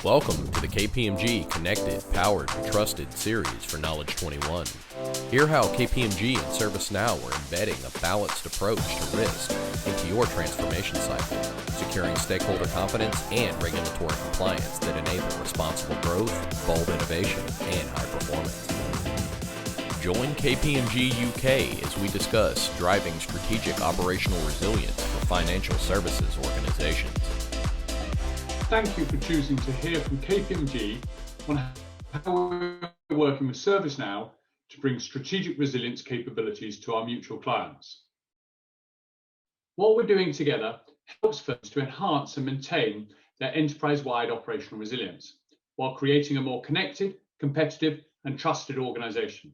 Welcome to the Kpmg Connected, Powered, and Trusted series for Knowledge 21. Hear how Kpmg and Servicenow are embedding a balanced approach to risk into your transformation cycle, securing stakeholder confidence and regulatory compliance that enable responsible growth, bold innovation, and high performance. Join Kpmg UK as we discuss driving strategic operational resilience for financial services organizations. Thank you for choosing to hear from Kpmg on how we're working with Servicenow to bring strategic resilience capabilities to our mutual clients. What we're doing together helps firms to enhance and maintain their enterprise-wide operational resilience while creating a more connected, competitive, and trusted organization.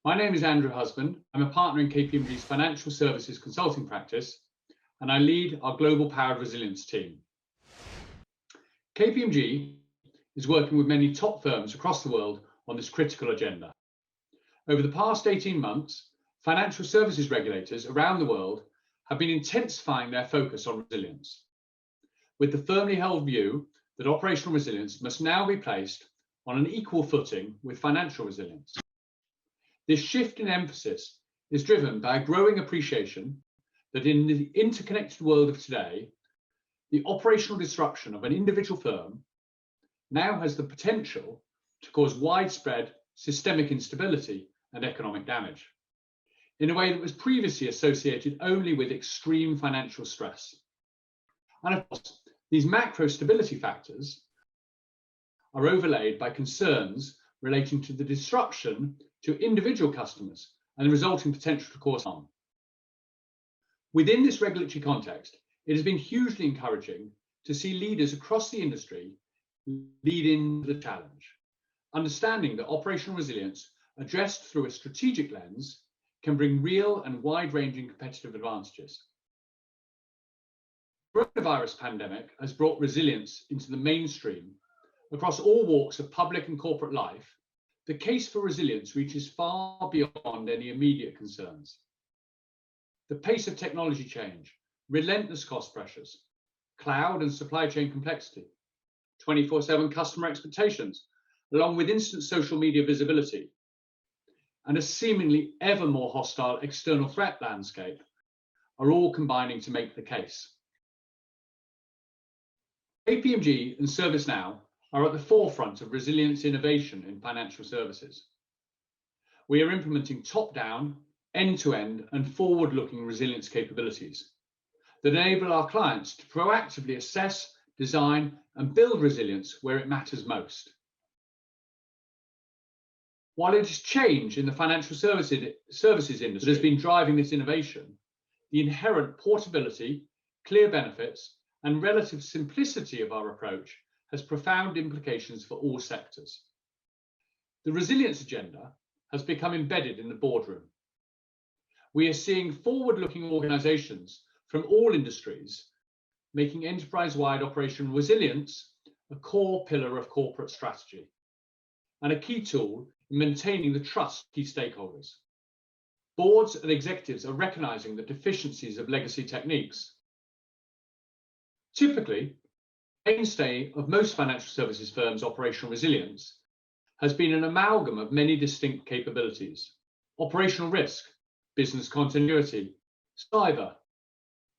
My name is Andrew Husband. I'm a partner in Kpmg's financial services consulting practice, and I lead our global powered resilience team. Kpmg is working with many top firms across the world on this critical agenda. Over the past 18 months, financial services regulators around the world have been intensifying their focus on resilience, with the firmly held view that operational resilience must now be placed on an equal footing with financial resilience. This shift in emphasis is driven by a growing appreciation that in the interconnected world of today, the operational disruption of an individual firm now has the potential to cause widespread systemic instability and economic damage in a way that was previously associated only with extreme financial stress. And of course, these macro stability factors are overlaid by concerns relating to the disruption to individual customers and the resulting potential to cause harm. Within this regulatory context, it has been hugely encouraging to see leaders across the industry leading the challenge, understanding that operational resilience addressed through a strategic lens can bring real and wide-ranging competitive advantages. The coronavirus pandemic has brought resilience into the mainstream across all walks of public and corporate life. The case for resilience reaches far beyond any immediate concerns. The pace of technology change, relentless cost pressures, cloud and supply chain complexity, 24/7 customer expectations, along with instant social media visibility, and a seemingly ever more hostile external threat landscape are all combining to make the case. Kpmg and Servicenow are at the forefront of resilience innovation in financial services. We are implementing top-down, end-to-end, and forward-looking resilience capabilities that enable our clients to proactively assess, design, and build resilience where it matters most. While it is change in the financial services industry that has been driving this innovation, the inherent portability, clear benefits, and relative simplicity of our approach has profound implications for all sectors. The resilience agenda has become embedded in the boardroom. We are seeing forward-looking organizations from all industries making enterprise-wide operational resilience a core pillar of corporate strategy and a key tool in maintaining the trust of key stakeholders. Boards and executives are recognizing the deficiencies of legacy techniques. Typically, the mainstay of most financial services firms' operational resilience has been an amalgam of many distinct capabilities: operational risk, business continuity, cyber,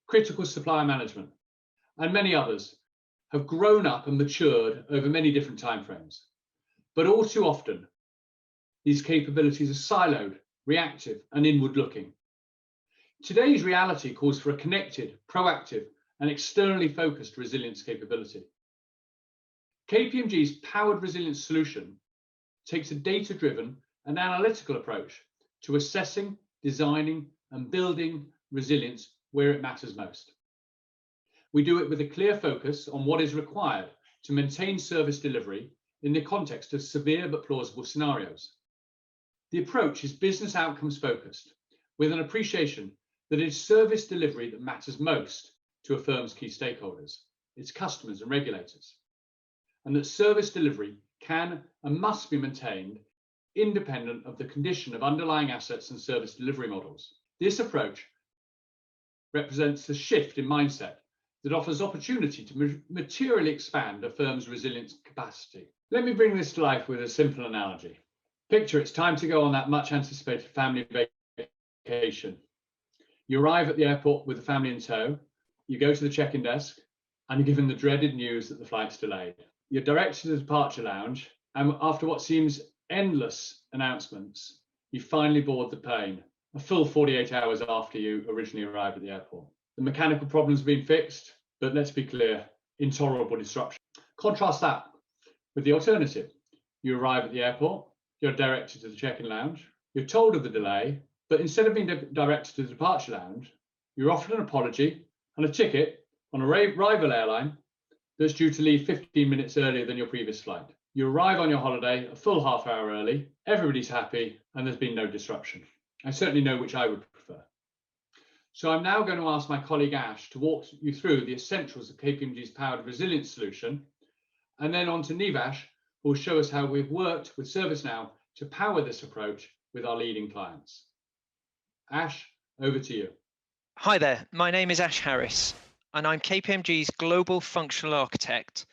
critical supplier management, and many others have grown up and matured over many different timeframes. But all too often, these capabilities are siloed, reactive, and inward-looking. Today's reality calls for a connected, proactive, and externally focused resilience capability. Kpmg's powered resilience solution takes a data-driven and analytical approach to assessing, designing, and building resilience where it matters most. We do it with a clear focus on what is required to maintain service delivery in the context of severe but plausible scenarios. The approach is business outcomes focused, with an appreciation that it is service delivery that matters most to a firm's key stakeholders, its customers and regulators, and that service delivery can and must be maintained independent of the condition of underlying assets and service delivery models. This approach represents a shift in mindset that offers opportunity to materially expand a firm's resilience capacity. Let me bring this to life with a simple analogy. Picture it's time to go on that much anticipated family vacation. You arrive at the airport with the family in tow, you go to the check-in desk, and you're given the dreaded news that the flight's delayed. You're directed to the departure lounge, and after what seems endless announcements, you finally board the plane, a full 48 hours after you originally arrived at the airport. The mechanical problem's been fixed, but let's be clear, intolerable disruption. Contrast that with the alternative. You arrive at the airport, you're directed to the check-in lounge, you're told of the delay, but instead of being directed to the departure lounge, you're offered an apology and a ticket on a rival airline that's due to leave 15 minutes earlier than your previous flight. You arrive on your holiday a full half hour early, everybody's happy, and there's been no disruption. I certainly know which I would prefer. So I'm now going to ask my colleague Ash to walk you through the essentials of KPMG's powered resilience solution, and then on to Nivash, who will show us how we've worked with Servicenow to power this approach with our leading clients. Ash, over to you. Hi there, my name is Ash Harris, and I'm KPMG's Global Functional Architect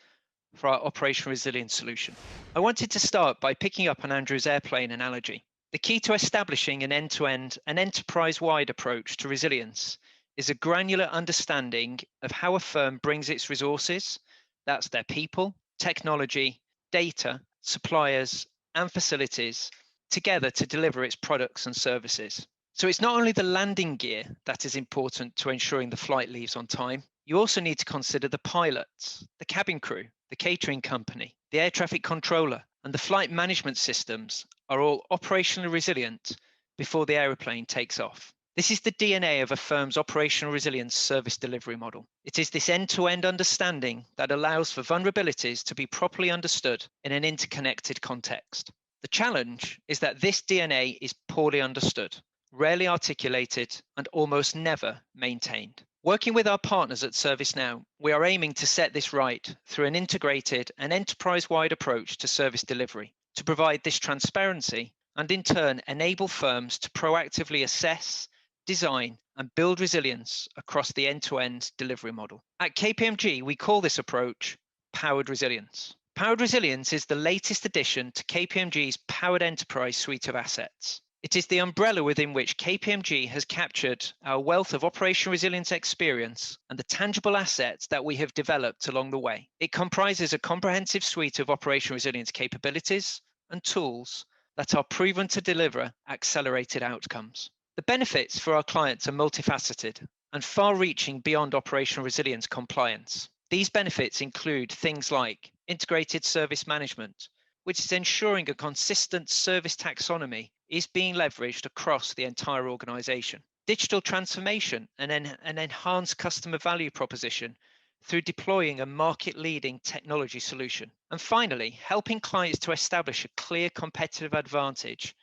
for our Operational Resilience solution. I wanted to start by picking up on Andrew's airplane analogy. The key to establishing an end-to-end and enterprise-wide approach to resilience is a granular understanding of how a firm brings its resources, that's their people, technology, data, suppliers, and facilities, together to deliver its products and services. So it's not only the landing gear that is important to ensuring the flight leaves on time, you also need to consider the pilots, the cabin crew, the catering company, the air traffic controller, and the flight management systems are all operationally resilient before the aeroplane takes off. This is the DNA of a firm's operational resilience service delivery model. It is this end-to-end understanding that allows for vulnerabilities to be properly understood in an interconnected context. The challenge is that this DNA is poorly understood, rarely articulated, and almost never maintained. Working with our partners at Servicenow, we are aiming to set this right through an integrated and enterprise-wide approach to service delivery, to provide this transparency and in turn enable firms to proactively assess, design, and build resilience across the end-to-end delivery model. At KPMG, we call this approach powered resilience. Powered resilience is the latest addition to KPMG's powered enterprise suite of assets. It is the umbrella within which KPMG has captured our wealth of operational resilience experience and the tangible assets that we have developed along the way. It comprises a comprehensive suite of operational resilience capabilities and tools that are proven to deliver accelerated outcomes. The benefits for our clients are multifaceted and far-reaching beyond operational resilience compliance. These benefits include things like integrated service management, which is ensuring a consistent service taxonomy is being leveraged across the entire organization. Digital transformation and an enhanced customer value proposition through deploying a market-leading technology solution. And finally, helping clients to establish a clear competitive advantage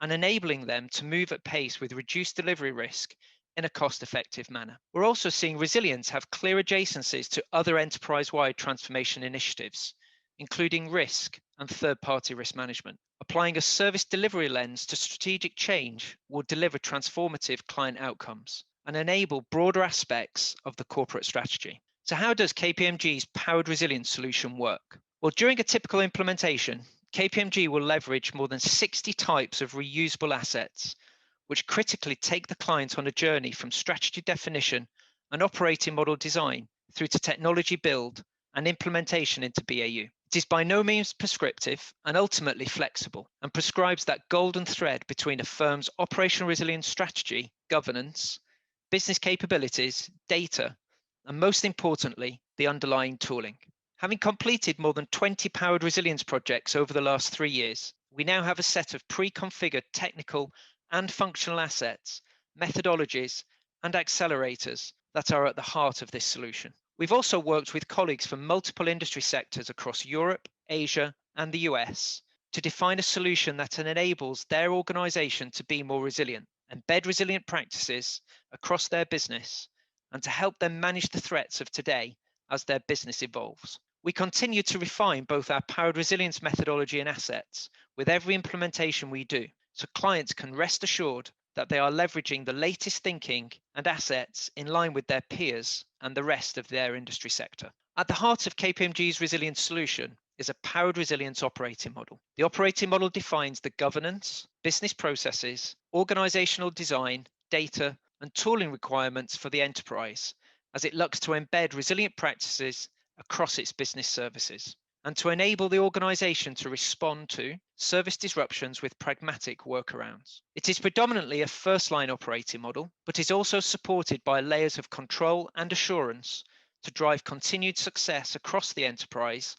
and enabling them to move at pace with reduced delivery risk in a cost-effective manner. We're also seeing resilience have clear adjacencies to other enterprise-wide transformation initiatives, including risk and third-party risk management. Applying a service delivery lens to strategic change will deliver transformative client outcomes and enable broader aspects of the corporate strategy. So how does KPMG's powered resilience solution work? Well, during a typical implementation, KPMG will leverage more than 60 types of reusable assets, which critically take the client on a journey from strategy definition and operating model design through to technology build and implementation into BAU. It is by no means prescriptive and ultimately flexible and prescribes that golden thread between a firm's operational resilience strategy, governance, business capabilities, data, and most importantly, the underlying tooling. Having completed more than 20 powered resilience projects over the last 3 years, we now have a set of pre-configured technical and functional assets, methodologies, and accelerators that are at the heart of this solution. We've also worked with colleagues from multiple industry sectors across Europe, Asia, and the US to define a solution that enables their organization to be more resilient, embed resilient practices across their business, and to help them manage the threats of today as their business evolves. We continue to refine both our powered resilience methodology and assets with every implementation we do, so clients can rest assured that they are leveraging the latest thinking and assets in line with their peers and the rest of their industry sector. At the heart of KPMG's resilience solution is a powered resilience operating model. The operating model defines the governance, business processes, organizational design, data, and tooling requirements for the enterprise as it looks to embed resilient practices across its business services and to enable the organization to respond to service disruptions with pragmatic workarounds. It is predominantly a first-line operating model, but is also supported by layers of control and assurance to drive continued success across the enterprise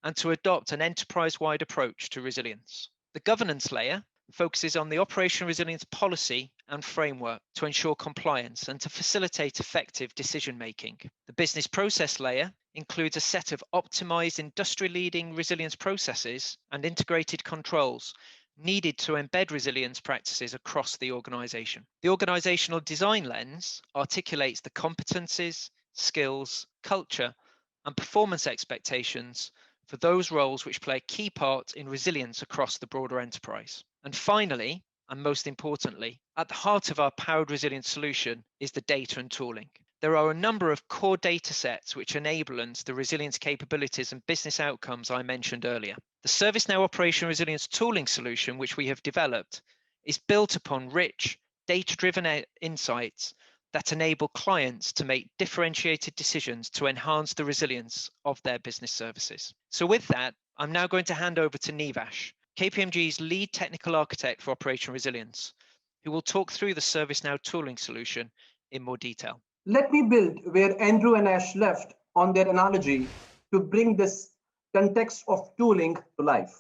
and to adopt an enterprise-wide approach to resilience. The governance layer focuses on the operational resilience policy and framework to ensure compliance and to facilitate effective decision-making. The business process layer includes a set of optimized industry-leading resilience processes and integrated controls needed to embed resilience practices across the organization. The organizational design lens articulates the competencies, skills, culture, and performance expectations for those roles which play a key part in resilience across the broader enterprise. And finally, and most importantly, at the heart of our powered resilience solution is the data and tooling. There are a number of core data sets which enable the resilience capabilities and business outcomes I mentioned earlier. The Servicenow Operation Resilience Tooling solution, which we have developed, is built upon rich, data-driven insights that enable clients to make differentiated decisions to enhance the resilience of their business services. So with that, I'm now going to hand over to Nivash, KPMG's lead technical architect for Operation Resilience, who will talk through the Servicenow tooling solution in more detail. Let me build where Andrew and Ash left on their analogy to bring this context of tooling to life.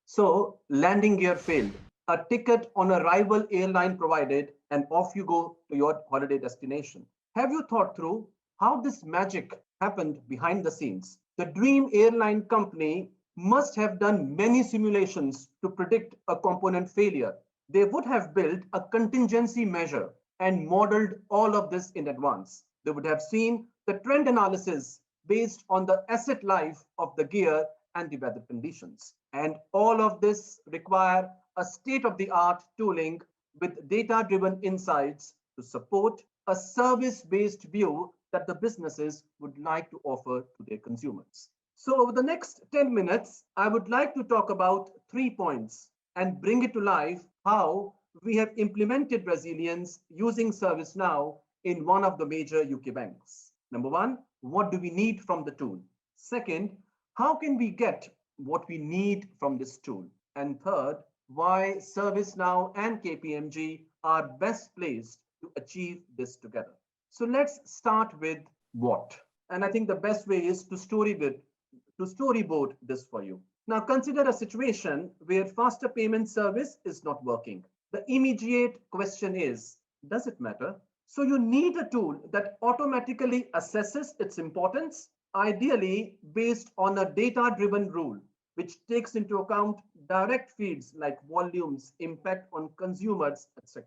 So, landing gear failed. A ticket on a rival airline provided, and off you go to your holiday destination. Have you thought through how this magic happened behind the scenes? The dream airline company must have done many simulations to predict a component failure. They would have built a contingency measure and modeled all of this in advance. They would have seen the trend analysis based on the asset life of the gear and the weather conditions. And all of this require a state-of-the-art tooling with data-driven insights to support a service-based view that the businesses would like to offer to their consumers. So over the next 10 minutes, I would like to talk about 3 points and bring it to life how we have implemented resilience using Servicenow in one of the major UK banks. Number 1, what do we need from the tool? Second, how can we get what we need from this tool? And third, why Servicenow and KPMG are best placed to achieve this together. So let's start with what. And I think the best way is to storyboard this for you. Now consider a situation where faster payment service is not working. The immediate question is, does it matter? So you need a tool that automatically assesses its importance, ideally based on a data-driven rule, which takes into account direct feeds like volumes, impact on consumers, etc.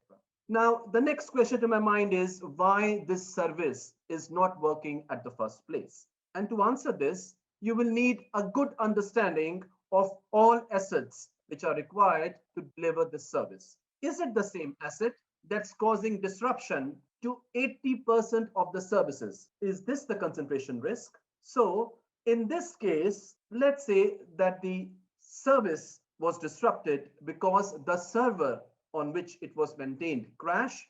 Now, the next question to my mind is why this service is not working at the first place. And to answer this, you will need a good understanding of all assets which are required to deliver this service. Is it the same asset that's causing disruption to 80% of the services? Is this the concentration risk? So in this case, let's say that the service was disrupted because the server on which it was maintained crashed,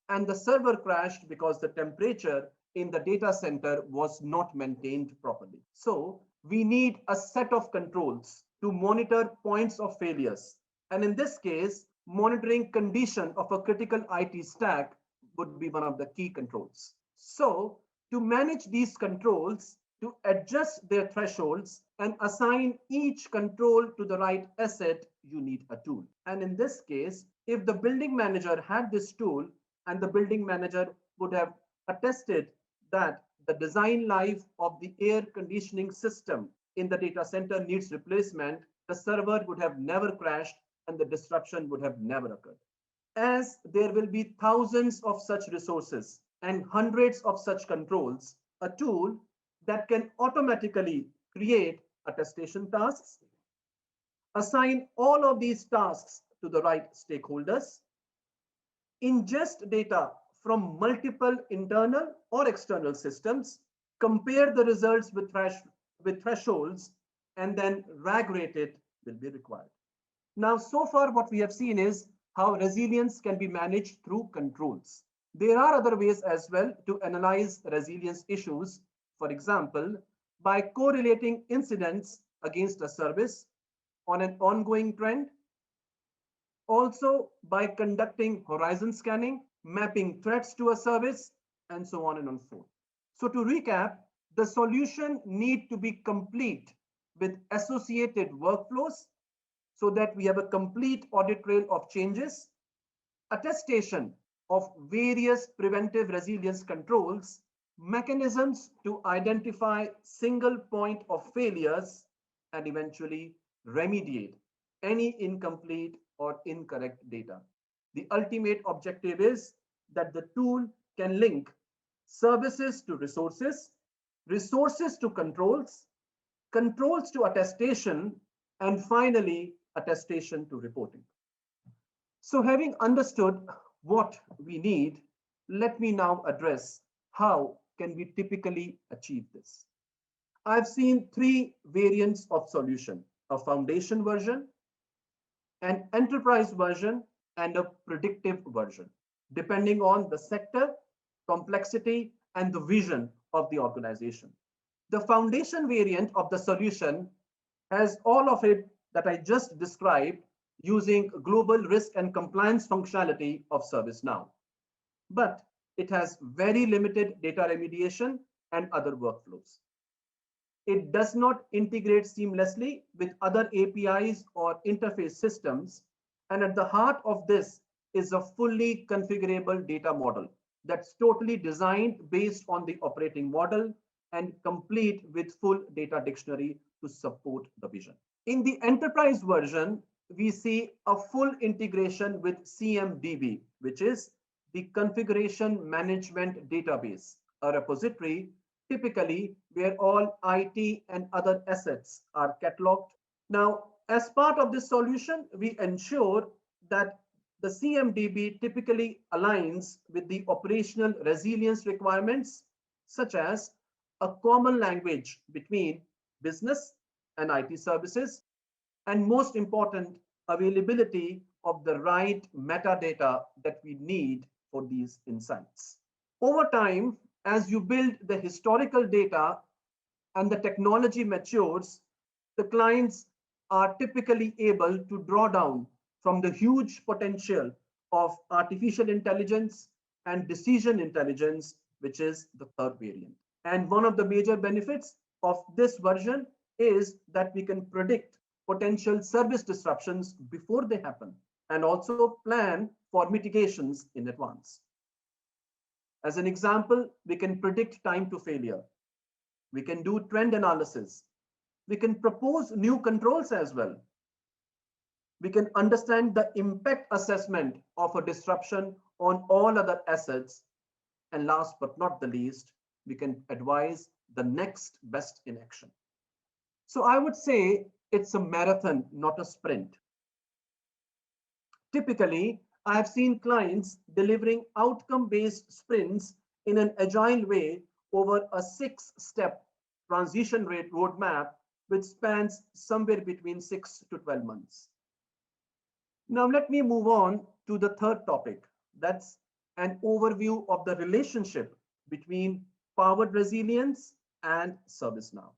and the server crashed because the temperature in the data center was not maintained properly. So we need a set of controls to monitor points of failures. And in this case, monitoring condition of a critical IT stack would be one of the key controls. So to manage these controls, to adjust their thresholds and assign each control to the right asset, you need a tool. And in this case, if the building manager had this tool and the building manager would have attested that the design life of the air conditioning system in the data center needs replacement, the server would have never crashed and the disruption would have never occurred. As there will be thousands of such resources and hundreds of such controls, a tool that can automatically create attestation tasks, assign all of these tasks to the right stakeholders, ingest data from multiple internal or external systems, compare the results with thresholds, and then RAG rate it will be required. Now, so far what we have seen is how resilience can be managed through controls. There are other ways as well to analyze resilience issues, for example, by correlating incidents against a service on an ongoing trend, also by conducting horizon scanning, mapping threats to a service, and so on and so forth. So to recap, the solution need to be complete with associated workflows so that we have a complete audit trail of changes, attestation of various preventive resilience controls, mechanisms to identify single point of failures, and eventually remediate any incomplete or incorrect data. The ultimate objective is that the tool can link services to resources, resources to controls, controls to attestation, and finally, attestation to reporting. So having understood what we need, let me now address how can we typically achieve this. I've seen three variants of solution: a foundation version, an enterprise version, and a predictive version, depending on the sector, complexity, and the vision of the organization. The foundation variant of the solution has all of it that I just described using global risk and compliance functionality of ServiceNow. But it has very limited data remediation and other workflows. It does not integrate seamlessly with other APIs or interface systems. And at the heart of this is a fully configurable data model that's totally designed based on the operating model and complete with full data dictionary to support the vision. In the enterprise version, we see a full integration with CMDB, which is the Configuration Management Database, a repository typically where all IT and other assets are cataloged. Now, as part of this solution, we ensure that the CMDB typically aligns with the operational resilience requirements, such as a common language between business and IT services, and most important, availability of the right metadata that we need for these insights. Over time, as you build the historical data and the technology matures, the clients are typically able to draw down from the huge potential of artificial intelligence and decision intelligence, which is the third variant. And one of the major benefits of this version is that we can predict potential service disruptions before they happen and also plan for mitigations in advance. As an example, we can predict time to failure. We can do trend analysis. We can propose new controls as well. We can understand the impact assessment of a disruption on all other assets. And last but not the least, we can advise the next best in action. So I would say it's a marathon, not a sprint. Typically, I have seen clients delivering outcome-based sprints in an agile way over a 6-step transition rate roadmap, which spans somewhere between 6 to 12 months. Now, let me move on to the third topic. That's an overview of the relationship between Powered Resilience and ServiceNow.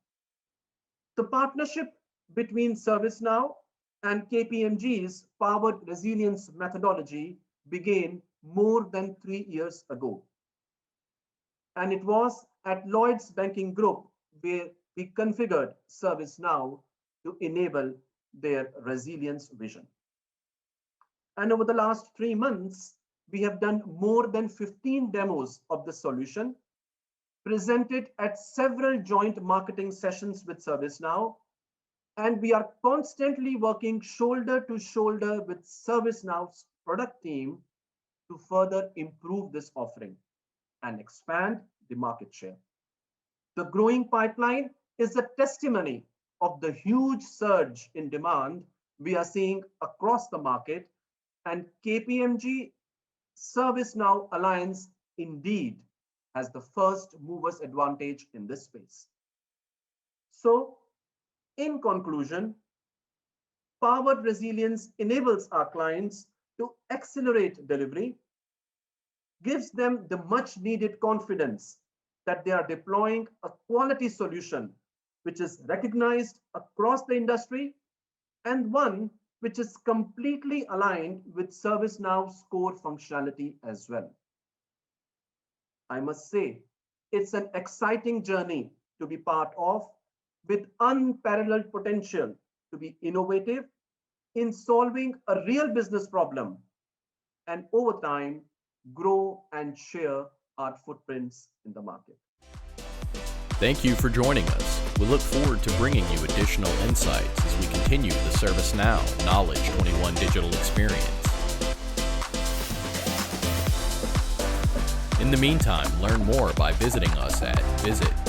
The partnership between ServiceNow and Kpmg's Powered Resilience methodology began more than 3 years ago. And it was at Lloyd's Banking Group where we configured ServiceNow to enable their resilience vision. And over the last 3 months, we have done more than 15 demos of the solution, presented at several joint marketing sessions with ServiceNow, and we are constantly working shoulder to shoulder with ServiceNow's product team to further improve this offering and expand the market share. The growing pipeline is a testimony of the huge surge in demand we are seeing across the market, and Kpmg ServiceNow Alliance indeed has the first movers advantage in this space. So, in conclusion, powered resilience enables our clients to accelerate delivery, gives them the much needed confidence that they are deploying a quality solution which is recognized across the industry and one which is completely aligned with ServiceNow's core functionality as well. I must say, it's an exciting journey to be part of with unparalleled potential to be innovative in solving a real business problem and over time grow and share our footprints in the market. Thank you for joining us. We look forward to bringing you additional insights as we continue the ServiceNow Knowledge 21 digital experience. In the meantime, learn more by visiting us at visit.kpmg.us/